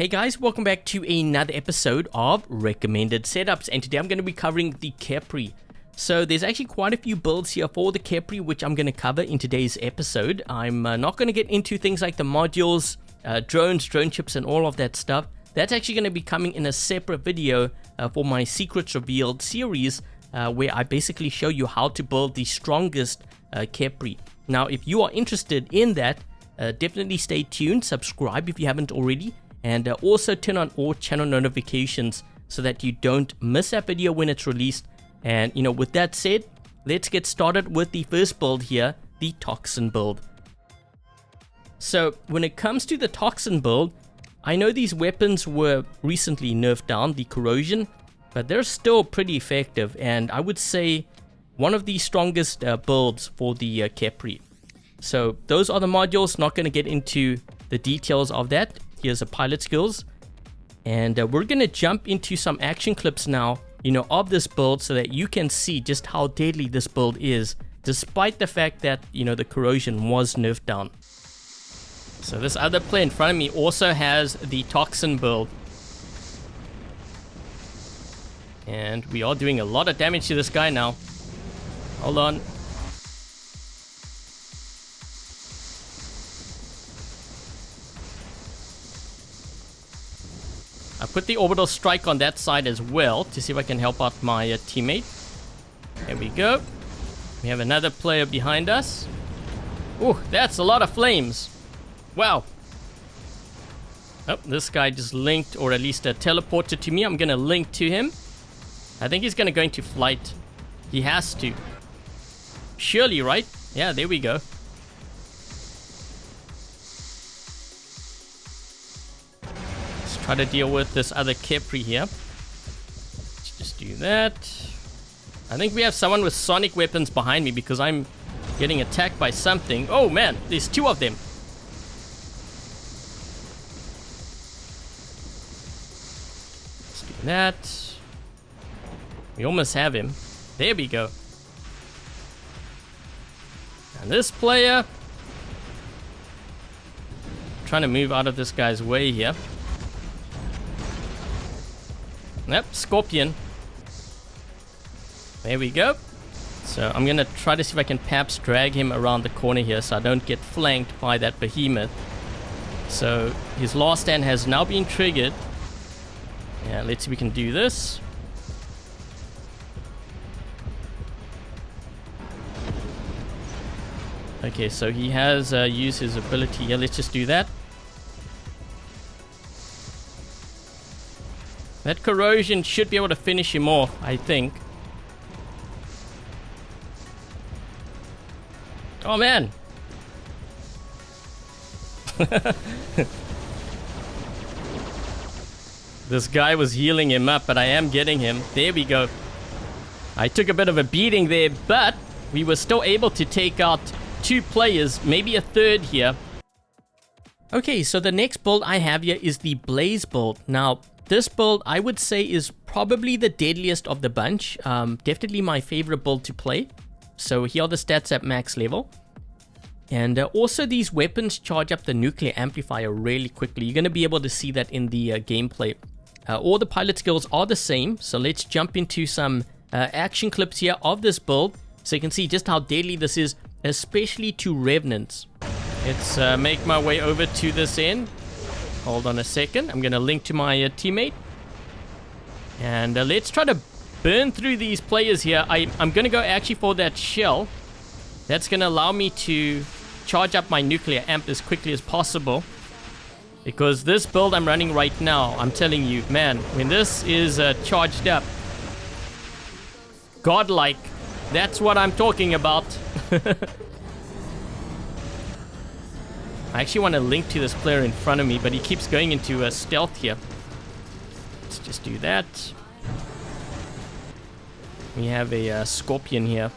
Hey guys, welcome back to another episode of Recommended Setups, and today I'm going to be covering the Khepri. So there's actually quite a few builds here for the Khepri which I'm going to cover in today's episode. I'm not going to get into things like the modules, drones, drone chips and all of that stuff. That's actually going to be coming in a separate video for my Secrets Revealed series where I basically show you how to build the strongest Khepri. Now if you are interested in that, definitely stay tuned, subscribe if you haven't already, and also turn on all channel notifications so that you don't miss that video when it's released. And with that said, let's get started with the first build here, the Toxin build. So when it comes to the Toxin build, I know these weapons were recently nerfed down, the corrosion, but they're still pretty effective, and I would say one of the strongest builds for the Khepri. So those are the modules, not going to get into the details of that. Here's the pilot skills, and we're going to jump into some action clips now, of this build so that you can see just how deadly this build is, despite the fact that, the corrosion was nerfed down. So this other player in front of me also has the Toxin build. And we are doing a lot of damage to this guy now. Hold on. I put the orbital strike on that side as well to see if I can help out my teammate. There we go. We have another player behind us. Ooh, that's a lot of flames. Wow. Oh, this guy just linked, or at least teleported to me. I'm going to link to him. I think he's going to go into flight. He has to. Surely, right? Yeah, there we go. Try to deal with this other Khepri here. Let's just do that. I think we have someone with sonic weapons behind me because I'm getting attacked by something. Oh man, there's two of them. Let's do that. We almost have him. There we go. And this player, trying to move out of this guy's way here. Yep, Scorpion. There we go. So I'm going to try to see if I can perhaps drag him around the corner here so I don't get flanked by that behemoth. So his last stand has now been triggered. Yeah, let's see if we can do this. Okay, so he has used his ability here. Let's just do that. That corrosion should be able to finish him off, I think. Oh man! This guy was healing him up, but I am getting him. There we go. I took a bit of a beating there, but we were still able to take out two players, maybe a third here. Okay, so the next build I have here is the Blaze build. Now, this build, I would say, is probably the deadliest of the bunch. Definitely my favorite build to play. So here are the stats at max level. And also these weapons charge up the nuclear amplifier really quickly. You're going to be able to see that in the gameplay. All the pilot skills are the same. So let's jump into some action clips here of this build, so you can see just how deadly this is, especially to revenants. Let's make my way over to this end. Hold on a second. I'm going to link to my teammate. And let's try to burn through these players here. I'm going to go actually for that shell. That's going to allow me to charge up my nuclear amp as quickly as possible. Because this build I'm running right now, I'm telling you, man, when this is charged up, godlike, that's what I'm talking about. I actually want to link to this player in front of me, but he keeps going into stealth here. Let's just do that. We have a Scorpion here.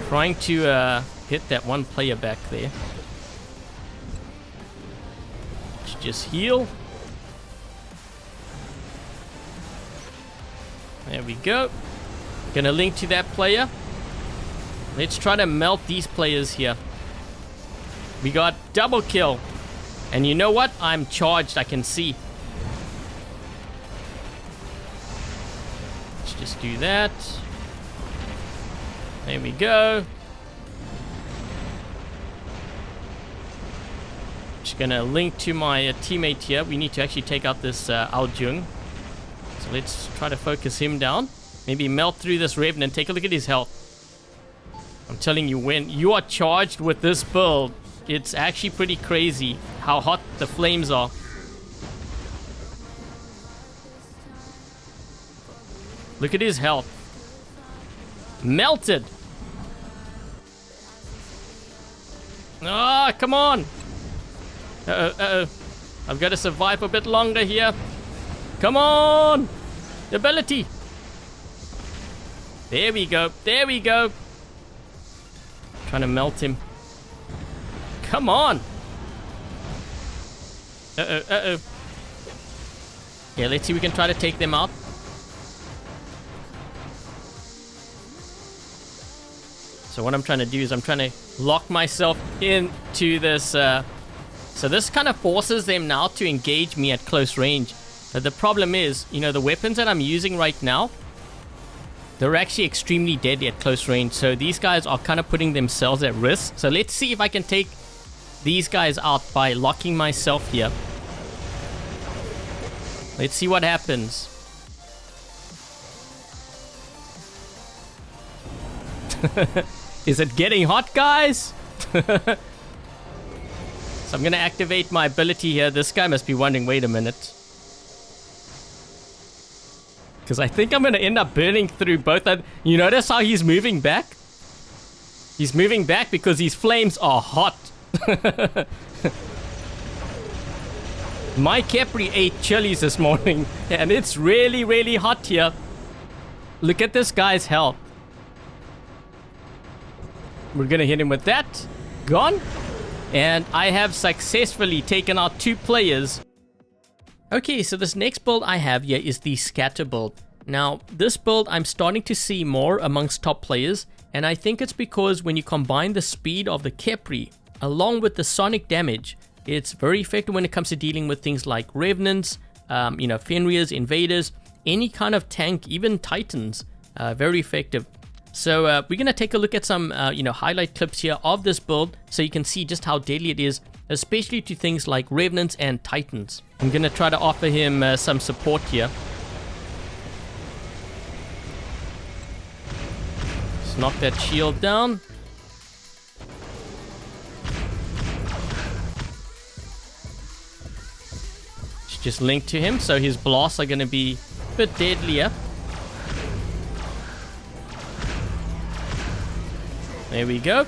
Trying to hit that one player back there. Let's just heal. There we go. Gonna link to that player. Let's try to melt these players here. We got double kill. And you know what? I'm charged, I can see. Let's just do that. There we go. Just gonna link to my teammate here. We need to actually take out this Aljung. So let's try to focus him down. Maybe melt through this Revenant. Take a look at his health. I'm telling you, when you are charged with this build, it's actually pretty crazy how hot the flames are. Look at his health. Melted. Ah, come on. Uh-oh, uh-oh. I've got to survive a bit longer here. Come on. Ability. There we go. There we go. Trying to melt him. Come on. Uh-oh, uh-oh. Yeah, let's see if we can try to take them out. So what I'm trying to do is I'm trying to lock myself into this. So this kind of forces them now to engage me at close range. But the problem is, you know, the weapons that I'm using right now, they're actually extremely deadly at close range. So these guys are kind of putting themselves at risk. So let's see if I can take these guys out by locking myself here. Let's see what happens. Is it getting hot, guys? So I'm going to activate my ability here. This guy must be wondering, wait a minute. Because I think I'm going to end up burning through both. You notice how he's moving back? He's moving back because his flames are hot. My Khepri ate chilies this morning. And it's really, really hot here. Look at this guy's health. We're going to hit him with that. Gone. And I have successfully taken out 2 players. Okay, so this next build I have here is the scatter build. Now, this build I'm starting to see more amongst top players, and I think it's because when you combine the speed of the Khepri along with the sonic damage, it's very effective when it comes to dealing with things like Revenants, you know, Fenriers, Invaders, any kind of tank, even Titans. Very effective. So we're going to take a look at some, you know, highlight clips here of this build so you can see just how deadly it is, especially to things like Revenants and Titans. I'm going to try to offer him some support here. Let's knock that shield down. Let's just link to him, so his blasts are going to be a bit deadlier. There we go.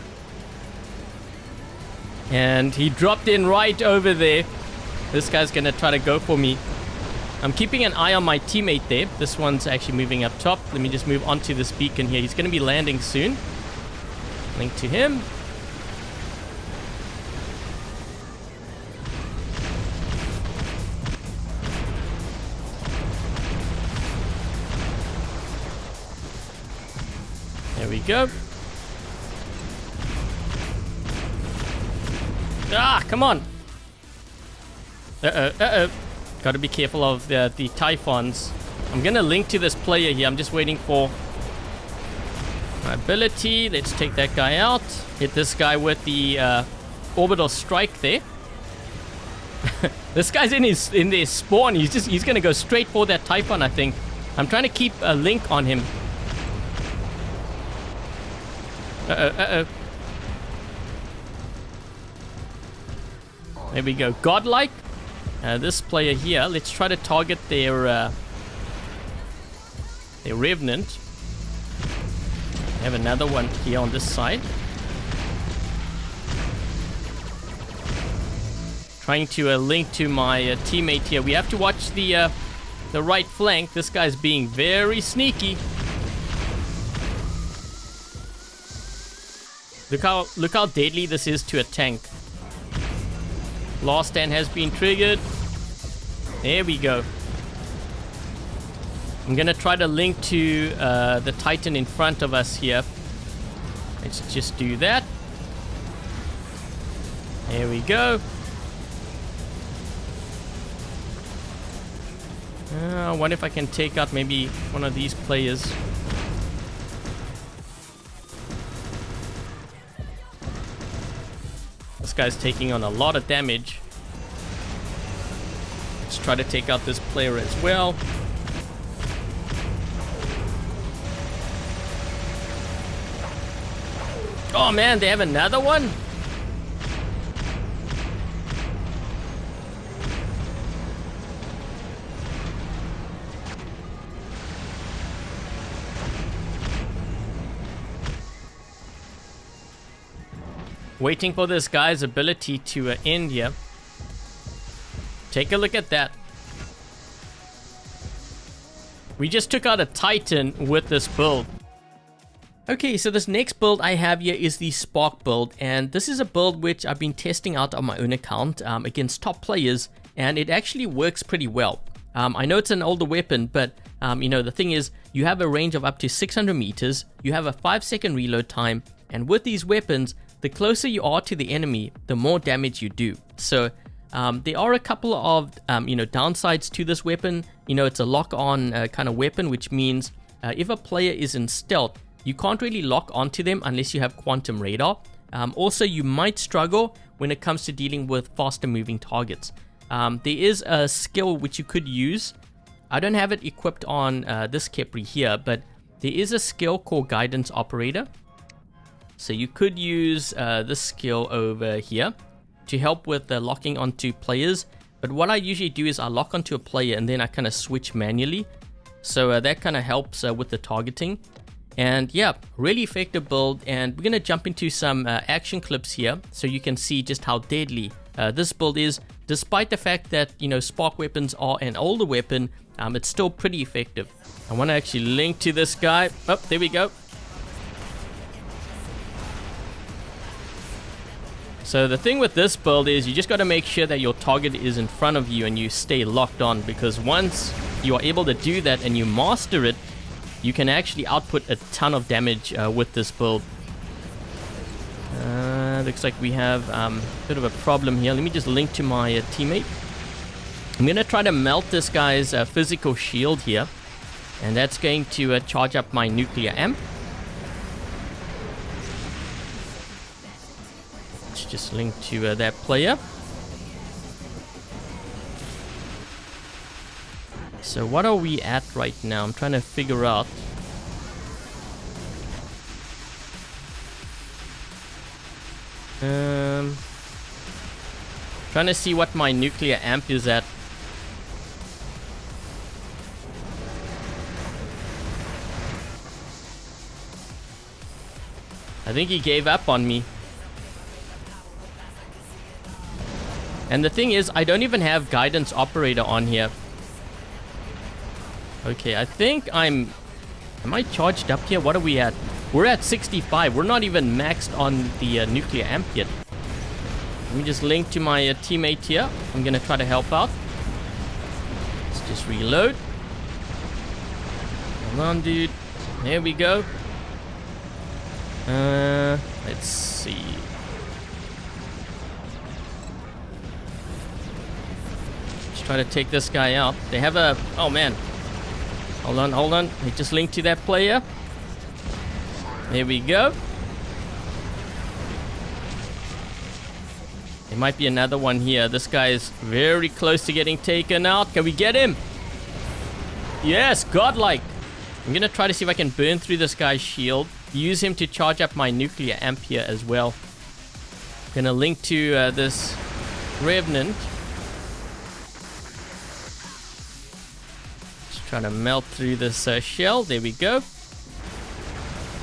And he dropped in right over there. This guy's gonna try to go for me. I'm keeping an eye on my teammate there. This one's actually moving up top. Let me just move onto this beacon here. He's gonna be landing soon. Link to him. There we go. Ah, come on. Uh-oh, uh-oh. Gotta be careful of the Typhons. I'm gonna link to this player here. I'm just waiting for my ability. Let's take that guy out. Hit this guy with the orbital strike there. This guy's in their spawn. He's gonna go straight for that Typhon, I think. I'm trying to keep a link on him. Uh-oh, uh-oh. There we go. Godlike. This player here, let's try to target their Revenant. I have another one here on this side. Trying to link to my teammate here. We have to watch the right flank. This guy's being very sneaky. Look how deadly this is to a tank. Last stand has been triggered. There we go. I'm gonna try to link to the Titan in front of us here. Let's just do that. There we go. I wonder if I can take out maybe one of these players. This guy's taking on a lot of damage. Let's try to take out this player as well. Oh man, they have another one? Waiting for this guy's ability to end here. Take a look at that. We just took out a Titan with this build. Okay, so this next build I have here is the Spark build, and this is a build which I've been testing out on my own account against top players, and it actually works pretty well. I know it's an older weapon, but you know, the thing is, you have a range of up to 600 meters, you have a 5-second reload time, and with these weapons, the closer you are to the enemy, the more damage you do. So there are a couple of you know, downsides to this weapon. You know, it's a lock-on kind of weapon, which means if a player is in stealth, you can't really lock onto them unless you have quantum radar. Also, you might struggle when it comes to dealing with faster moving targets. There is a skill which you could use. I don't have it equipped on this Khepri here, but there is a skill called Guidance Operator. So you could use this skill over here to help with locking onto players. But what I usually do is I lock onto a player and then I kind of switch manually. So that kind of helps with the targeting. And yeah, really effective build. And we're going to jump into some action clips here so you can see just how deadly this build is. Despite the fact that, you know, spark weapons are an older weapon, it's still pretty effective. I want to actually link to this guy. Oh, there we go. So the thing with this build is you just got to make sure that your target is in front of you and you stay locked on, because once you are able to do that and you master it, you can actually output a ton of damage with this build. Looks like we have a bit of a problem here. Let me just link to my teammate. I'm going to try to melt this guy's physical shield here, and that's going to charge up my nuclear amp. Just link to that player. So what are we at right now? I'm trying to figure out. Trying to see what my nuclear amp is at. I think he gave up on me. And the thing is, I don't even have Guidance Operator on here. Okay, I think am I charged up here? What are we at? We're at 65. We're not even maxed on the nuclear amp yet. Let me just link to my teammate here. I'm going to try to help out. Let's just reload. Come on, dude. There we go. Let's see. Try to take this guy out. They have a... Oh, man. Hold on. They just linked to that player. There we go. There might be another one here. This guy is very close to getting taken out. Can we get him? Yes, godlike. I'm going to try to see if I can burn through this guy's shield. Use him to charge up my nuclear amp here as well. I'm going to link to this Revenant. Trying to melt through this shell. There we go.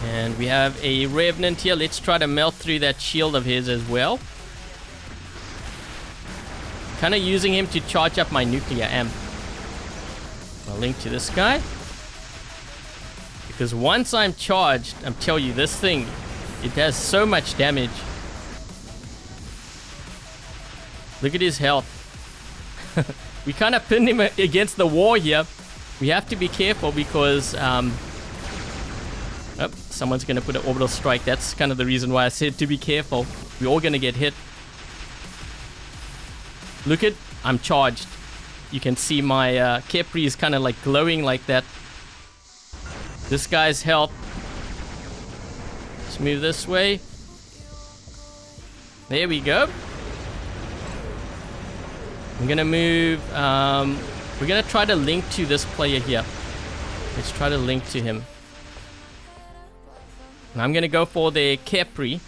And we have a Revenant here. Let's try to melt through that shield of his as well. Kind of using him to charge up my nuclear amp. I'll link to this guy. Because once I'm charged, I'm telling you, this thing, it does so much damage. Look at his health. We kind of pinned him against the wall here. We have to be careful because someone's going to put an orbital strike. That's kind of the reason why I said to be careful. We're all going to get hit. Look at, I'm charged. You can see my Khepri is kind of like glowing like that. This guy's health. Let's move this way. There we go. I'm gonna move, we're gonna try to link to this player here. Let's try to link to him. And I'm gonna go for the Khepri.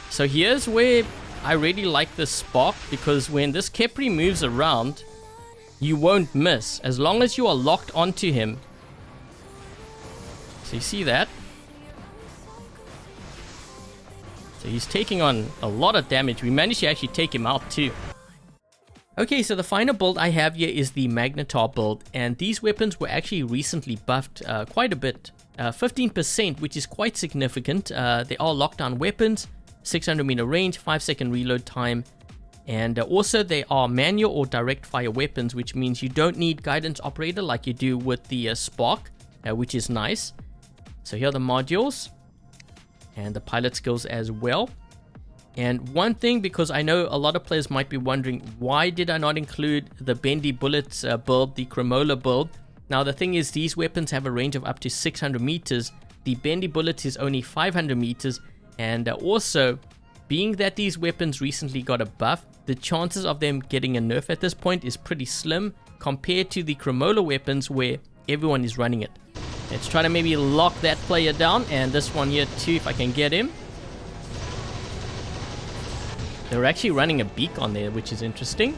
So here's where I really like this spark, because when this Khepri moves around, you won't miss as long as you are locked onto him. So you see that? So he's taking on a lot of damage. We managed to actually take him out too. Okay, so the final build I have here is the Magnetar build, and these weapons were actually recently buffed quite a bit. 15%, which is quite significant. They are lockdown weapons, 600 meter range, 5-second reload time, and also they are manual or direct fire weapons, which means you don't need guidance operator like you do with the Spark, which is nice. So here are the modules and the pilot skills as well. And one thing, because I know a lot of players might be wondering, why did I not include the bendy bullets build, the Cremola build? Now the thing is, these weapons have a range of up to 600 meters. The bendy bullet is only 500 meters. And also, being that these weapons recently got a buff, the chances of them getting a nerf at this point is pretty slim compared to the Cremola weapons where everyone is running it. Let's try to maybe lock that player down, and this one here too, if I can get him. They're actually running a beak on there, which is interesting.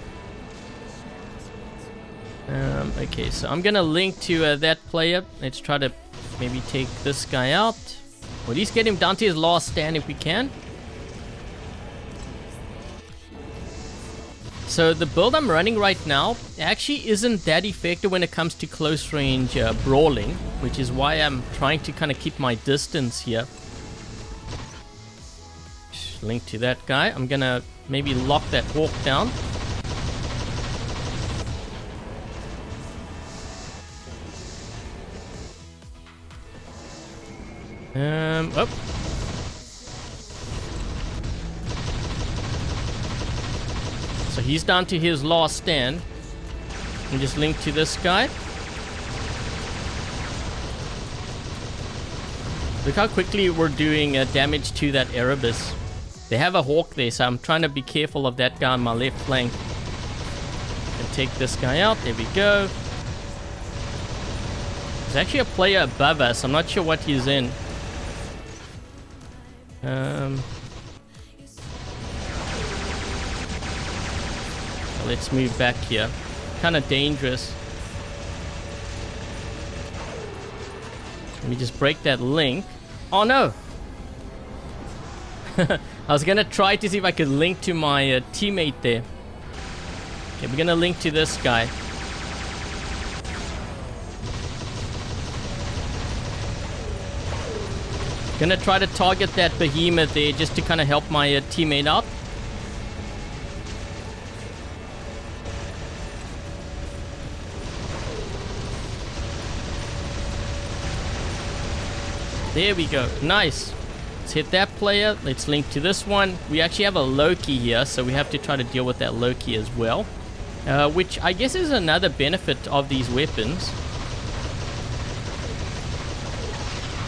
Okay, so I'm gonna link to that player. Let's try to maybe take this guy out. Or at least get him down to his last stand if we can. So the build I'm running right now actually isn't that effective when it comes to close range brawling, which is why I'm trying to kind of keep my distance here. Link to that guy. I'm gonna maybe lock that hawk down. Oh. So he's down to his last stand. And just link to this guy. Look how quickly we're doing damage to that Erebus. They have a hawk there, so I'm trying to be careful of that guy on my left flank. And take this guy out. There we go. There's actually a player above us. I'm not sure what he's in. Let's move back here. Kind of dangerous. Let me just break that link. Oh no! I was gonna try to see if I could link to my teammate there. Okay, we're gonna link to this guy. Gonna try to target that behemoth there just to kind of help my teammate out. There we go. Nice. Let's hit that player. Let's link to this one. We actually have a Loki here, so we have to try to deal with that Loki as well. Which I guess is another benefit of these weapons.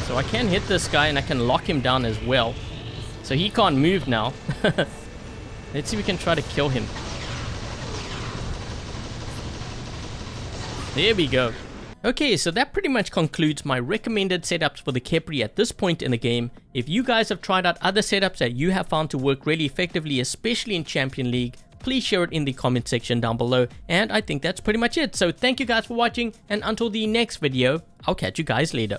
So I can hit this guy and I can lock him down as well. So he can't move now. Let's see if we can try to kill him. There we go. Okay, so that pretty much concludes my recommended setups for the Khepri at this point in the game. If you guys have tried out other setups that you have found to work really effectively, especially in Champion League, please share it in the comment section down below. And I think that's pretty much it. So thank you guys for watching, and until the next video, I'll catch you guys later.